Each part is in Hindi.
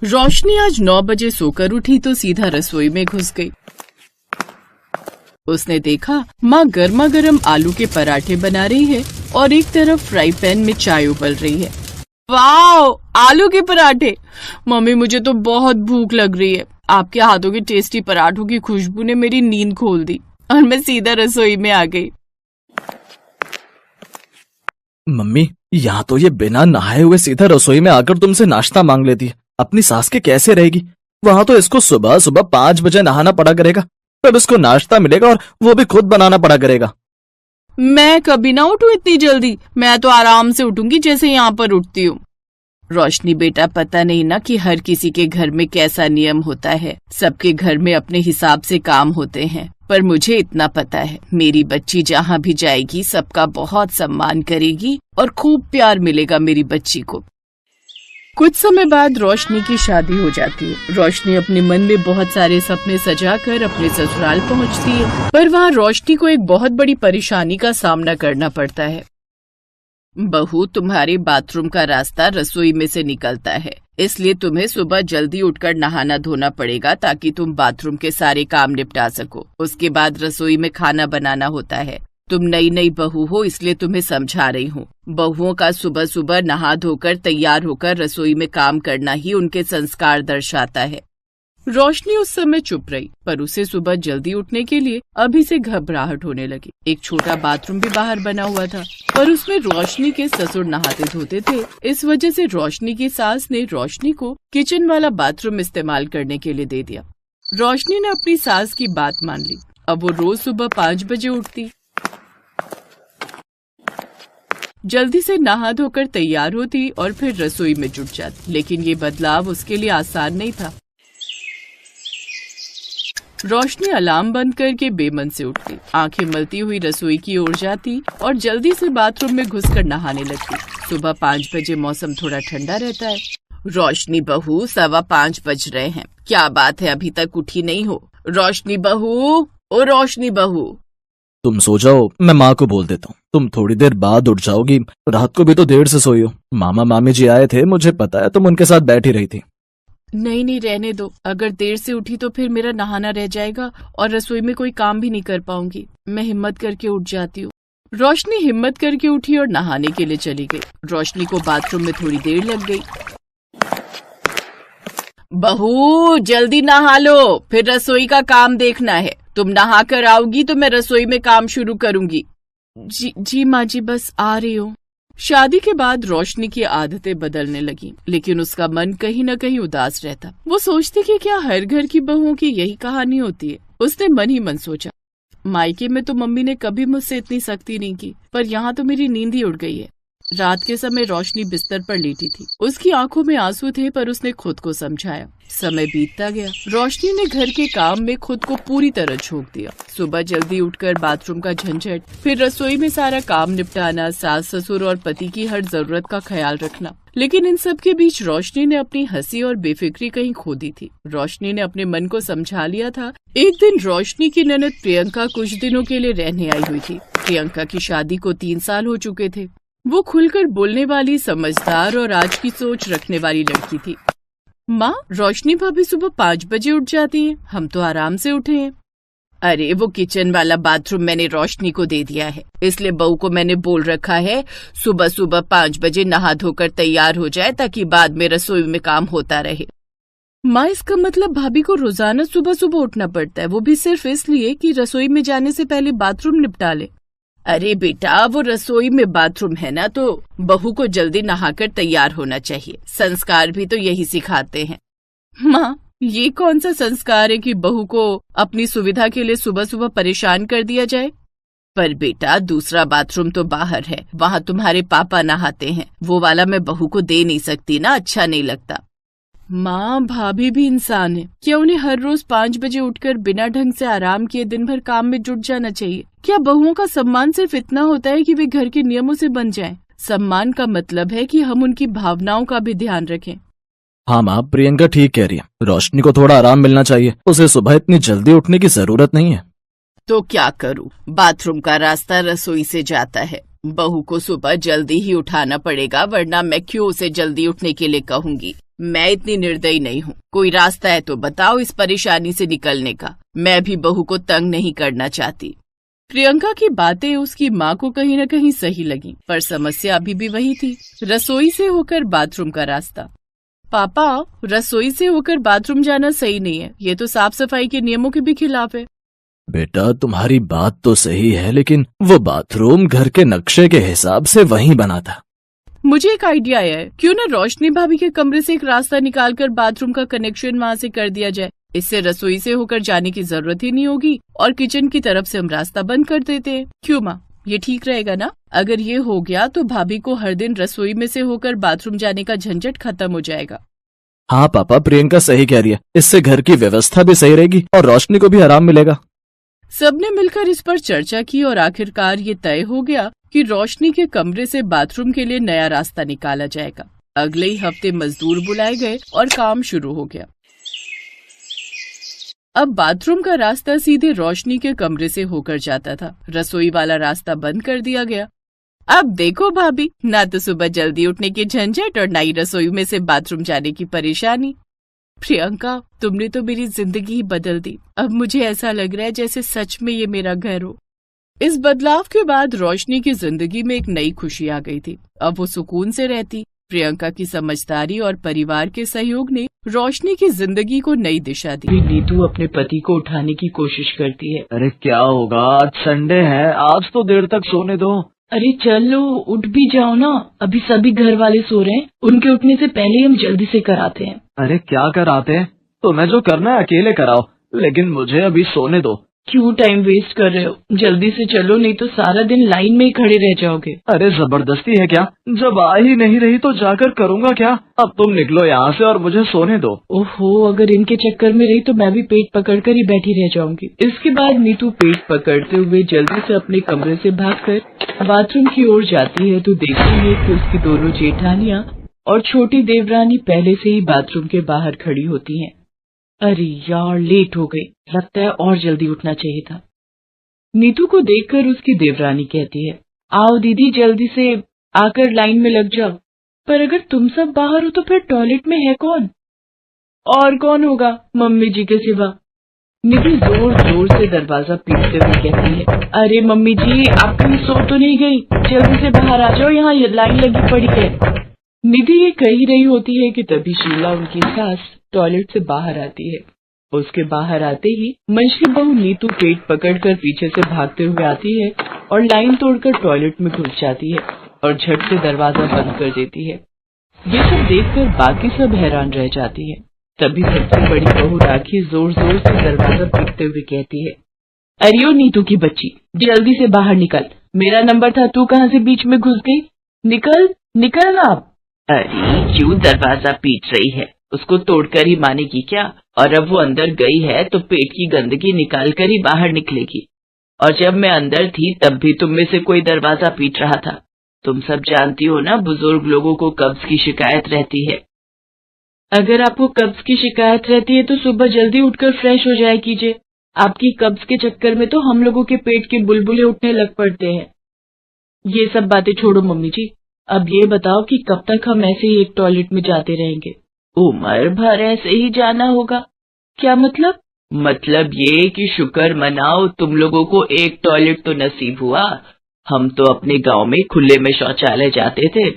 रोशनी आज 9 बजे सोकर उठी तो सीधा रसोई में घुस गई। उसने देखा माँ गर्मा गर्म आलू के पराठे बना रही है और एक तरफ फ्राई पैन में चाय उबल रही है। वाओ, आलू के पराठे! मम्मी, मुझे तो बहुत भूख लग रही है। आपके हाथों के टेस्टी पराठों की खुशबू ने मेरी नींद खोल दी और मैं सीधा रसोई में आ गई। मम्मी, यहाँ तो ये बिना नहाए हुए सीधा रसोई में आकर तुमसे नाश्ता मांग लेती है। अपनी सास के कैसे रहेगी? वहाँ तो इसको सुबह सुबह 5 बजे नहाना पड़ा करेगा, तब इसको नाश्ता मिलेगा और वो भी खुद बनाना पड़ा करेगा। मैं कभी ना उठूं इतनी जल्दी। मैं तो आराम से उठूंगी जैसे यहाँ पर उठती हूँ। रोशनी बेटा, पता नहीं ना कि हर किसी के घर में कैसा नियम होता है। सबके घर में अपने हिसाब से काम होते हैं, पर मुझे इतना पता है, मेरी बच्ची जहाँ भी जाएगी सबका बहुत सम्मान करेगी और खूब प्यार मिलेगा मेरी बच्ची को। कुछ समय बाद रोशनी की शादी हो जाती है। रोशनी अपने मन में बहुत सारे सपने सजाकर अपने ससुराल पहुंचती है, पर वहाँ रोशनी को एक बहुत बड़ी परेशानी का सामना करना पड़ता है। बहू, तुम्हारे बाथरूम का रास्ता रसोई में से निकलता है, इसलिए तुम्हें सुबह जल्दी उठकर नहाना धोना पड़ेगा ताकि तुम बाथरूम के सारे काम निपटा सको। उसके बाद रसोई में खाना बनाना होता है। तुम नई नई बहू हो, इसलिए तुम्हें समझा रही हूँ। बहुओं का सुबह सुबह नहा धोकर तैयार होकर रसोई में काम करना ही उनके संस्कार दर्शाता है। रोशनी उस समय चुप रही, पर उसे सुबह जल्दी उठने के लिए अभी से घबराहट होने लगी। एक छोटा बाथरूम भी बाहर बना हुआ था, पर उसमें रोशनी के ससुर नहाते धोते थे। इस वजह से रोशनी की सास ने रोशनी को किचन वाला बाथरूम इस्तेमाल करने के लिए दे दिया। रोशनी ने अपनी सास की बात मान ली। अब वो रोज सुबह 5 बजे उठती, जल्दी से नहा धोकर तैयार होती और फिर रसोई में जुट जाती। लेकिन ये बदलाव उसके लिए आसान नहीं था। रोशनी अलार्म बंद करके बेमन से उठती, आंखें मलती हुई रसोई की ओर जाती और जल्दी से बाथरूम में घुसकर नहाने लगती। सुबह 5 बजे मौसम थोड़ा ठंडा रहता है। रोशनी बहू, 5:15 बज रहे हैं। क्या बात है, अभी तक उठी नहीं हो? रोशनी बहू, ओ रोशनी बहू! तुम सो जाओ, मैं माँ को बोल देता हूँ। तुम थोड़ी देर बाद उठ जाओगी। रात को भी तो देर से सोई हो। मामा मामी जी आए थे, मुझे पता है तुम उनके साथ बैठी रही थी। नहीं, रहने दो। अगर देर से उठी तो फिर मेरा नहाना रह जाएगा और रसोई में कोई काम भी नहीं कर पाऊंगी। मैं हिम्मत करके उठ जाती हूँ। रोशनी हिम्मत करके उठी और नहाने के लिए चली गई। रोशनी को बाथरूम में थोड़ी देर लग गई। बहू, जल्दी नहा लो, फिर रसोई का काम देखना है। तुम नहा कर आओगी तो मैं रसोई में काम शुरू करूंगी। जी माँ जी, बस आ रही हूँ। शादी के बाद रोशनी की आदतें बदलने लगी, लेकिन उसका मन कहीं न कहीं उदास रहता। वो सोचती कि क्या हर घर की बहुओं की यही कहानी होती है। उसने मन ही मन सोचा, मायके में तो मम्मी ने कभी मुझसे इतनी सख्ती नहीं की, पर यहाँ तो मेरी नींद ही उड़ गई है। रात के समय रोशनी बिस्तर पर लेटी थी। उसकी आंखों में आंसू थे, पर उसने खुद को समझाया। समय बीतता गया। रोशनी ने घर के काम में खुद को पूरी तरह झोंक दिया। सुबह जल्दी उठकर बाथरूम का झंझट, फिर रसोई में सारा काम निपटाना, सास ससुर और पति की हर जरूरत का ख्याल रखना। लेकिन इन सब के बीच रोशनी ने अपनी हंसी और बेफिक्री कहीं खो दी थी। रोशनी ने अपने मन को समझा लिया था। एक दिन रोशनी की ननद प्रियंका कुछ दिनों के लिए रहने आई हुई थी। प्रियंका की शादी को 3 साल हो चुके थे। वो खुलकर बोलने वाली, समझदार और आज की सोच रखने वाली लड़की थी। माँ, रोशनी भाभी सुबह 5 बजे उठ जाती हैं। हम तो आराम से उठे हैं। अरे, वो किचन वाला बाथरूम मैंने रोशनी को दे दिया है, इसलिए बहू को मैंने बोल रखा है सुबह सुबह 5 बजे नहा धोकर तैयार हो जाए, ताकि बाद में रसोई में काम होता रहे। माँ, इसका मतलब भाभी को रोजाना सुबह सुबह उठना पड़ता है, वो भी सिर्फ इसलिए कि रसोई में जाने से पहले बाथरूम निपटा ले। अरे बेटा, वो रसोई में बाथरूम है ना, तो बहू को जल्दी नहाकर तैयार होना चाहिए। संस्कार भी तो यही सिखाते हैं। माँ, ये कौन सा संस्कार है कि बहू को अपनी सुविधा के लिए सुबह सुबह परेशान कर दिया जाए? पर बेटा, दूसरा बाथरूम तो बाहर है, वहाँ तुम्हारे पापा नहाते हैं। वो वाला मैं बहू को दे नहीं सकती ना, अच्छा नहीं लगता। माँ, भाभी भी इंसान है। क्या उन्हें हर रोज 5 बजे उठकर बिना ढंग से आराम किए दिन भर काम में जुट जाना चाहिए? क्या बहुओं का सम्मान सिर्फ इतना होता है कि वे घर के नियमों से बन जाएं? सम्मान का मतलब है कि हम उनकी भावनाओं का भी ध्यान रखें। हाँ माँ, प्रियंका ठीक कह रही है। रोशनी को थोड़ा आराम मिलना चाहिए। उसे सुबह इतनी जल्दी उठने की जरूरत नहीं है। तो क्या करूँ? बाथरूम का रास्ता रसोई से जाता है। बहू को सुबह जल्दी ही उठाना पड़ेगा, वरना मैं क्यों उसे जल्दी उठने के लिए कहूंगी। मैं इतनी निर्दयी नहीं हूँ। कोई रास्ता है तो बताओ इस परेशानी से निकलने का। मैं भी बहू को तंग नहीं करना चाहती। प्रियंका की बातें उसकी माँ को कहीं न कहीं सही लगी, पर समस्या अभी भी वही थी, रसोई से होकर बाथरूम का रास्ता। पापा, रसोई से होकर बाथरूम जाना सही नहीं है, ये तो साफ सफाई के नियमों के भी खिलाफ है। बेटा तुम्हारी बात तो सही है, लेकिन वो बाथरूम घर के नक्शे के हिसाब से वहीं बना था। मुझे एक आइडिया आया है, क्यों न रोशनी भाभी के कमरे से एक रास्ता निकालकर बाथरूम का कनेक्शन वहाँ से कर दिया जाए। इससे रसोई से होकर जाने की जरूरत ही नहीं होगी और किचन की तरफ से हम रास्ता बंद कर देते हैं। क्यों माँ, ये ठीक रहेगा ना? अगर ये हो गया तो भाभी को हर दिन रसोई में से होकर बाथरूम जाने का झंझट खत्म हो जाएगा। हाँ पापा, प्रियंका सही कह रही है। इससे घर की व्यवस्था भी सही रहेगी और रोशनी को भी आराम मिलेगा। सबने मिलकर इस पर चर्चा की और आखिरकार ये तय हो गया कि रोशनी के कमरे से बाथरूम के लिए नया रास्ता निकाला जाएगा। अगले ही हफ्ते मजदूर बुलाए गए और काम शुरू हो गया। अब बाथरूम का रास्ता सीधे रोशनी के कमरे से होकर जाता था। रसोई वाला रास्ता बंद कर दिया गया। अब देखो भाभी, ना तो सुबह जल्दी उठने की झंझट और ना ही रसोई में से बाथरूम जाने की परेशानी। प्रियंका, तुमने तो मेरी जिंदगी ही बदल दी। अब मुझे ऐसा लग रहा है जैसे सच में ये मेरा घर हो। इस बदलाव के बाद रोशनी की जिंदगी में एक नई खुशी आ गई थी। अब वो सुकून से रहती। प्रियंका की समझदारी और परिवार के सहयोग ने रोशनी की जिंदगी को नई दिशा दी। नीतू अपने पति को उठाने की कोशिश करती है। अरे क्या होगा, आज संडे है, आज तो देर तक सोने दो। अरे चलो उठ भी जाओ ना, अभी सभी घर वाले सो रहे हैं, उनके उठने से पहले हम जल्दी से कराते हैं। अरे क्या कराते हैं? तुम्हें जो करना है अकेले कराओ, लेकिन मुझे अभी सोने दो। क्यों टाइम वेस्ट कर रहे हो? जल्दी से चलो, नहीं तो सारा दिन लाइन में ही खड़े रह जाओगे। अरे जबरदस्ती है क्या? जब आ ही नहीं रही तो जाकर करूँगा क्या? अब तुम निकलो यहाँ से और मुझे सोने दो। ओहो, अगर इनके चक्कर में रही तो मैं भी पेट पकड़कर ही बैठी रह जाऊंगी। इसके बाद नीतू पेट पकड़ते हुए जल्दी से अपने कमरे से भागकर बाथरूम की ओर जाती है तो देखती है कि उसकी दोनों जेठानियाँ और छोटी देवरानी पहले से ही बाथरूम के बाहर खड़ी होती हैं। अरे यार, लेट हो गई, लगता है और जल्दी उठना चाहिए था। नीतू को देखकर उसकी देवरानी कहती है, आओ दीदी, जल्दी से आकर लाइन में लग जाओ। पर अगर तुम सब बाहर हो तो फिर टॉयलेट में है कौन? और कौन होगा मम्मी जी के सिवा? नीतू जोर जोर से दरवाजा पीटते हुए कहती है, अरे मम्मी जी, आप कहीं सो तो नहीं गई? जल्दी से बाहर आ जाओ, यहाँ लाइन लगी पड़ी है। निधि ये कह ही रही होती है कि तभी शीला, उनकी सास, टॉयलेट से बाहर आती है। उसके बाहर आते ही मंशली बहू नीतू पेट पकड़कर पीछे से भागते हुए आती है और लाइन तोड़कर टॉयलेट में घुस जाती है और झट से दरवाजा बंद कर देती है। ये सब देखकर बाकी सब हैरान रह जाती है। तभी सबसे बड़ी बहू राखी जोर जोर से दरवाजा पीटते हुए कहती है, अरे ओ नीतू की बच्ची, जल्दी से बाहर निकल, मेरा नंबर था, तू कहाँ से बीच में घुस गई? निकल निकल ना। अरे क्यों दरवाजा पीट रही है? उसको तोड़कर ही मानेगी क्या? और अब वो अंदर गई है तो पेट की गंदगी निकाल कर ही बाहर निकलेगी। और जब मैं अंदर थी तब भी तुम में से कोई दरवाजा पीट रहा था। तुम सब जानती हो ना, बुजुर्ग लोगों को कब्ज की शिकायत रहती है। अगर आपको कब्ज की शिकायत रहती है तो सुबह जल्दी उठकर फ्रेश हो जाया कीजिए। आपकी कब्ज के चक्कर में तो हम लोगों के पेट के बुलबुले उठने लग पड़ते हैं। ये सब बातें छोड़ो मम्मी जी, अब ये बताओ कि कब तक हम ऐसे ही एक टॉयलेट में जाते रहेंगे? उम्र भर ऐसे ही जाना होगा। क्या मतलब? मतलब ये कि शुक्र मनाओ तुम लोगों को एक टॉयलेट तो नसीब हुआ। हम तो अपने गांव में खुले में शौचालय जाते थे,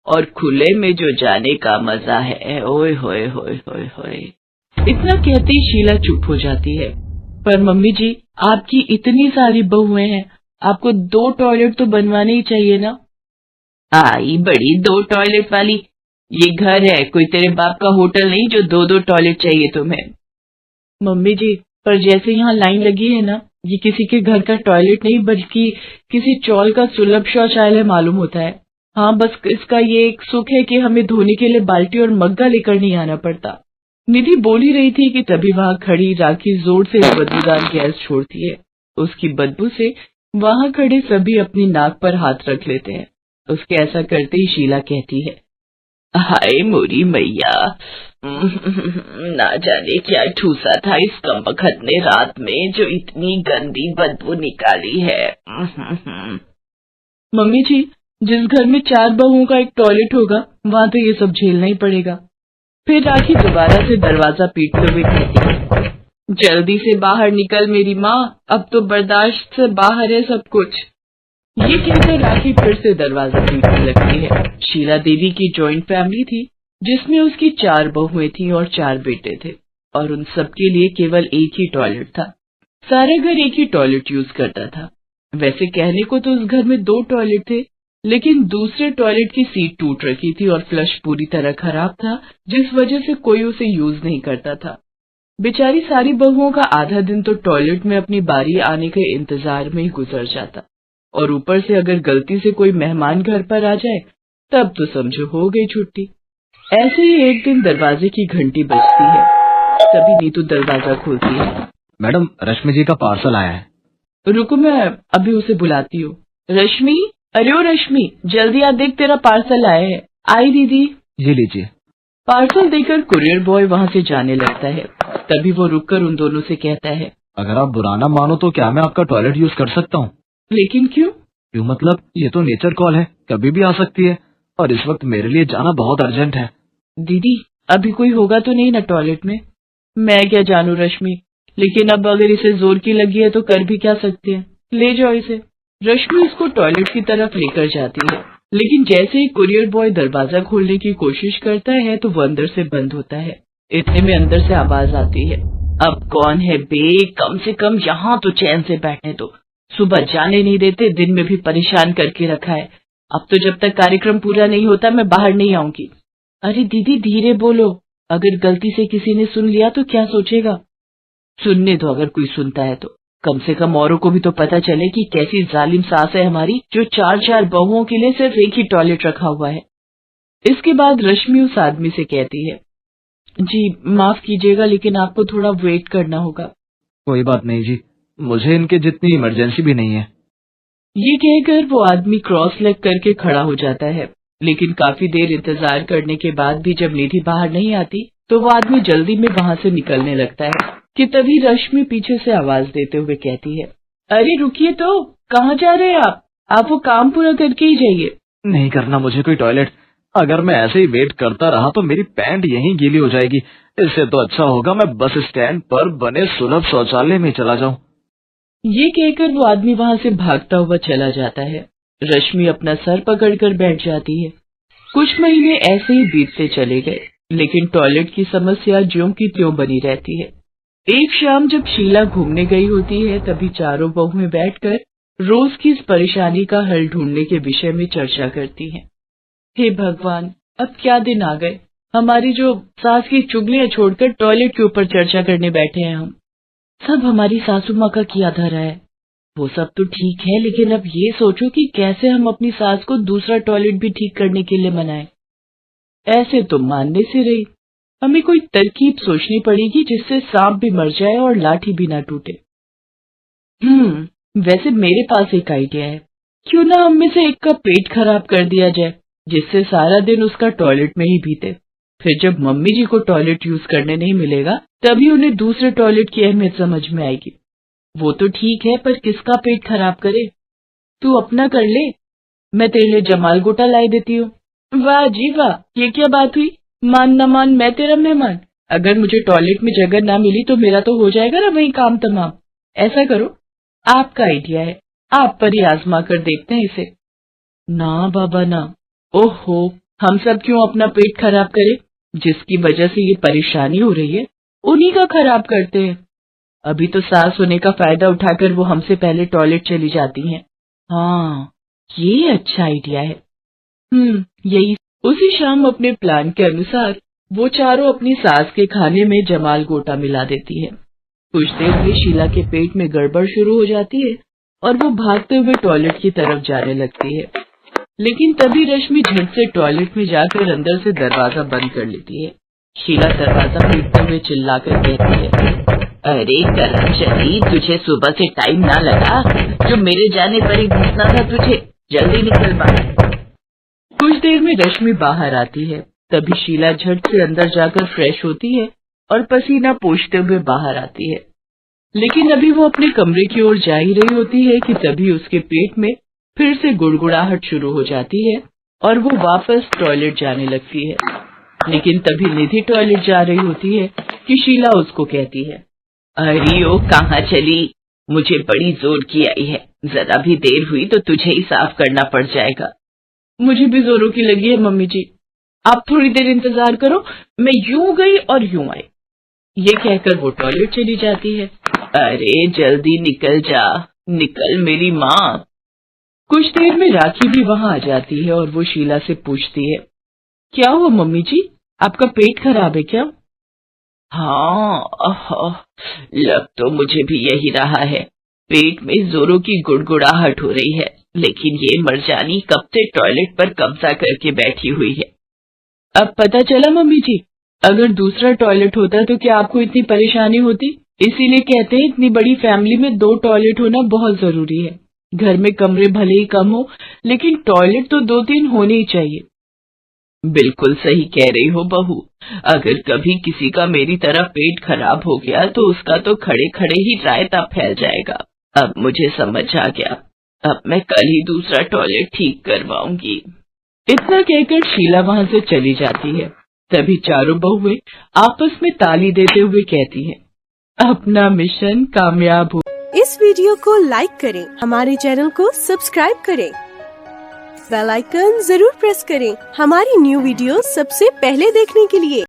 और खुले में जो जाने का मजा है, ओए होए होए होए होए। इतना कहते ही शीला चुप हो जाती है। पर मम्मी जी, आपकी इतनी सारी बहुएं हैं, आपको 2 टॉयलेट तो बनवाने ही चाहिए ना। आई बड़ी 2 टॉयलेट वाली, ये घर है, कोई तेरे बाप का होटल नहीं जो 2-2 टॉयलेट चाहिए तुम्हें। मम्मी जी, पर जैसे यहाँ लाइन लगी है ना, ये किसी के घर का टॉयलेट नहीं बल्कि किसी चौल का सुलभ शौचालय मालूम होता है। हाँ, बस इसका ये एक सुख है कि हमें धोने के लिए बाल्टी और मग्गा लेकर नहीं आना पड़ता। निधि बोल ही रही थी कि तभी वहाँ खड़ी राखी जोर से बदबूदार गैस छोड़ती है। उसकी बदबू से वहाँ खड़े सभी अपनी नाक पर हाथ रख लेते हैं। उसके ऐसा करते ही शीला कहती है, हाय मोरी मैया, ना जाने क्या ठूसा था इस कमबख्त ने रात में जो इतनी गंदी बदबू निकाली है। मम्मी जी, जिस घर में 4 बहुओं का एक टॉयलेट होगा वहाँ तो ये सब झेलना ही पड़ेगा। फिर राखी दोबारा से दरवाजा पीटते हुए कहती है, जल्दी से बाहर निकल मेरी माँ, अब तो बर्दाश्त से बाहर है सब कुछ। ये कहकर राखी फिर से दरवाजा पीटने लगती है। शीला देवी की जॉइंट फैमिली थी जिसमें उसकी 4 बहुएं थीं और 4 बेटे थे और उन सबके लिए केवल एक ही टॉयलेट था। सारा घर एक ही टॉयलेट यूज करता था। वैसे कहने को तो उस घर में 2 टॉयलेट थे, लेकिन दूसरे टॉयलेट की सीट टूट रखी थी और फ्लश पूरी तरह खराब था, जिस वजह से कोई उसे यूज नहीं करता था। बेचारी सारी बहुओं का आधा दिन तो टॉयलेट में अपनी बारी आने के इंतजार में ही गुजर जाता, और ऊपर से अगर गलती से कोई मेहमान घर पर आ जाए तब तो समझो हो गई छुट्टी। ऐसे ही एक दिन दरवाजे की घंटी बजती है। तभी नीतू दरवाजा खोलती है। मैडम, रश्मि जी का पार्सल आया है। रुको, मैं अभी उसे बुलाती हूँ। रश्मि, अरे ओ रश्मि, जल्दी आ, देख तेरा पार्सल आया है। आई दीदी। ये लीजिए। पार्सल देकर कुरियर बॉय वहाँ से जाने लगता है। तभी वो रुककर उन दोनों से कहता है, अगर आप बुरा ना मानो तो क्या मैं आपका टॉयलेट यूज कर सकता हूँ? लेकिन क्यों? क्यों मतलब, ये तो नेचर कॉल है, कभी भी आ सकती है, और इस वक्त मेरे लिए जाना बहुत अर्जेंट है। दीदी, अभी कोई होगा तो नहीं ना टॉयलेट में? मैं क्या जानू रश्मि, लेकिन अब अगर इसे जोर की लगी है तो कर भी क्या सकते हैं। ले जाओ इसे। रश्मि इसको टॉयलेट की तरफ लेकर जाती है, लेकिन जैसे ही कुरियर बॉय दरवाजा खोलने की कोशिश करता है तो वो अंदर से बंद होता है। इतने में अंदर से आवाज आती है, अब कौन है बे, कम से कम यहाँ तो चैन से बैठने दो। सुबह जाने नहीं देते, दिन में भी परेशान करके रखा है। अब तो जब तक कार्यक्रम पूरा नहीं होता मैं बाहर नहीं आऊंगी। अरे दीदी धीरे बोलो, अगर गलती से किसी ने सुन लिया तो क्या सोचेगा? सुनने दो, अगर कोई सुनता है तो कम से कम औरों को भी तो पता चले कि कैसी जालिम सास है हमारी, जो 4-4 बहुओं के लिए सिर्फ एक ही टॉयलेट रखा हुआ है। इसके बाद रश्मि उस आदमी से कहती है, जी माफ कीजिएगा, लेकिन आपको थोड़ा वेट करना होगा। कोई बात नहीं जी, मुझे इनके जितनी इमरजेंसी भी नहीं है। ये कहकर वो आदमी क्रॉस लेग करके खड़ा हो जाता है, लेकिन काफी देर इंतजार करने के बाद भी जब निधि बाहर नहीं आती तो वो आदमी जल्दी में वहाँ से निकलने लगता है कि तभी रश्मि पीछे से आवाज देते हुए कहती है, अरे रुकिए तो, कहाँ जा रहे हैं आप वो काम पूरा करके ही जाइए। नहीं करना मुझे कोई टॉयलेट, अगर मैं ऐसे ही वेट करता रहा तो मेरी पैंट यहीं गीली हो जाएगी। इससे तो अच्छा होगा मैं बस स्टैंड पर बने सुलभ शौचालय में चला जाऊं। ये कहकर वो आदमी वहाँ से भागता हुआ चला जाता है। रश्मि अपना सर पकड़कर बैठ जाती है। कुछ महीने ऐसे ही बीतते चले गए, लेकिन टॉयलेट की समस्या ज्यों की त्यों बनी रहती है। एक शाम जब शीला घूमने गई होती है, तभी चारों बहुएं बैठकर रोज की इस परेशानी का हल ढूंढने के विषय में चर्चा करती हैं। हे भगवान, अब क्या दिन आ गए, हमारी जो सास की चुगलियां छोड़कर टॉयलेट के ऊपर चर्चा करने बैठे हैं हम। सब हमारी सासू माँ का किया धरा है। वो सब तो ठीक है, लेकिन अब ये सोचो कि कैसे हम अपनी सास को दूसरा टॉयलेट भी ठीक करने के लिए मनाएं। ऐसे तो मानने से रही, हमें कोई तरकीब सोचनी पड़ेगी जिससे सांप भी मर जाए और लाठी भी ना टूटे। वैसे मेरे पास एक आइडिया है, क्यों ना हम में से एक का पेट खराब कर दिया जाए, जिससे सारा दिन उसका टॉयलेट में ही बीते। फिर जब मम्मी जी को टॉयलेट यूज करने नहीं मिलेगा तभी उन्हें दूसरे टॉयलेट की अहमियत समझ में आएगी। वो तो ठीक है, पर किसका पेट खराब करे? तू अपना कर ले, मैं तेरे लिए जमाल गोटा लाई देती हूँ। वाह जी वाह, ये क्या बात हुई, मान न मान मैं तेरा मेहमान। अगर मुझे टॉयलेट में जगह ना मिली तो मेरा तो हो जाएगा ना वही काम तमाम। ऐसा करो, आपका आइडिया है, आप पर ही आजमा कर देखते हैं इसे। ना बाबा ना, ओहो, हम सब क्यों अपना पेट खराब करें? जिसकी वजह से ये परेशानी हो रही है उन्हीं का खराब करते हैं। अभी तो सास होने का फायदा उठाकर वो हमसे पहले टॉयलेट चली जाती हैं। हाँ, ये अच्छा आइडिया है। यही। उसी शाम अपने प्लान के अनुसार वो चारों अपनी सास के खाने में जमाल गोटा मिला देती है। कुछ देर में शीला के पेट में गड़बड़ शुरू हो जाती है और वो भागते हुए टॉयलेट की तरफ जाने लगती है, लेकिन तभी रश्मि झट से टॉयलेट में जाकर अंदर से दरवाजा बंद कर लेती है। शीला दरवाजा पीटते हुए चिल्लाकर कहती है, अरे करमचली, तुझे सुबह से टाइम ना लगा, जो मेरे जाने पर ही घुसना था तुझे, जल्दी निकल बाहर। कुछ देर में रश्मि बाहर आती है, तभी शीला झट से अंदर जाकर फ्रेश होती है और पसीना पोंछते हुए बाहर आती है। लेकिन अभी वो अपने कमरे की ओर जा ही रही होती है कि तभी उसके पेट में फिर से गुड़गुड़ाहट शुरू हो जाती है और वो वापस टॉयलेट जाने लगती है। लेकिन तभी निधि टॉयलेट जा रही होती है कि शीला उसको कहती है, अरे ओ कहाँ चली? मुझे बड़ी जोर की आई है, जरा भी देर हुई तो तुझे ही साफ करना पड़ जाएगा। मुझे भी जोरों की लगी है मम्मी जी, आप थोड़ी देर इंतजार करो, मैं यूं गई और यूं आई। ये कहकर वो टॉयलेट चली जाती है। अरे जल्दी निकल जा, निकल मेरी माँ। कुछ देर में राखी भी वहां आ जाती है और वो शीला से पूछती है, क्या हुआ मम्मी जी, आपका पेट खराब है क्या? हाँ, लग तो मुझे भी यही रहा है, पेट में जोरों की गुड़गुड़ाहट हो रही है, लेकिन ये मरजानी कब से टॉयलेट पर कब्जा करके बैठी हुई है। अब पता चला मम्मी जी, अगर दूसरा टॉयलेट होता तो क्या आपको इतनी परेशानी होती? इसीलिए कहते हैं इतनी बड़ी फैमिली में 2 टॉयलेट होना बहुत जरूरी है। घर में कमरे भले ही कम हो, लेकिन टॉयलेट तो 2-3 होने ही चाहिए। बिल्कुल सही कह रही हो बहू, अगर कभी किसी का मेरी तरह पेट खराब हो गया तो उसका तो खड़े खड़े ही रायता फैल जाएगा। अब मुझे समझ आ गया, अब मैं कल ही दूसरा टॉयलेट ठीक करवाऊंगी। इतना कहकर शीला वहां से चली जाती है। तभी चारों बहुएं आपस में ताली देते हुए कहती हैं, अपना मिशन कामयाब हो। इस वीडियो को लाइक करें, हमारे चैनल को सब्सक्राइब करें, बेल आइकन जरूर प्रेस करें हमारी न्यू वीडियो सबसे पहले देखने के लिए।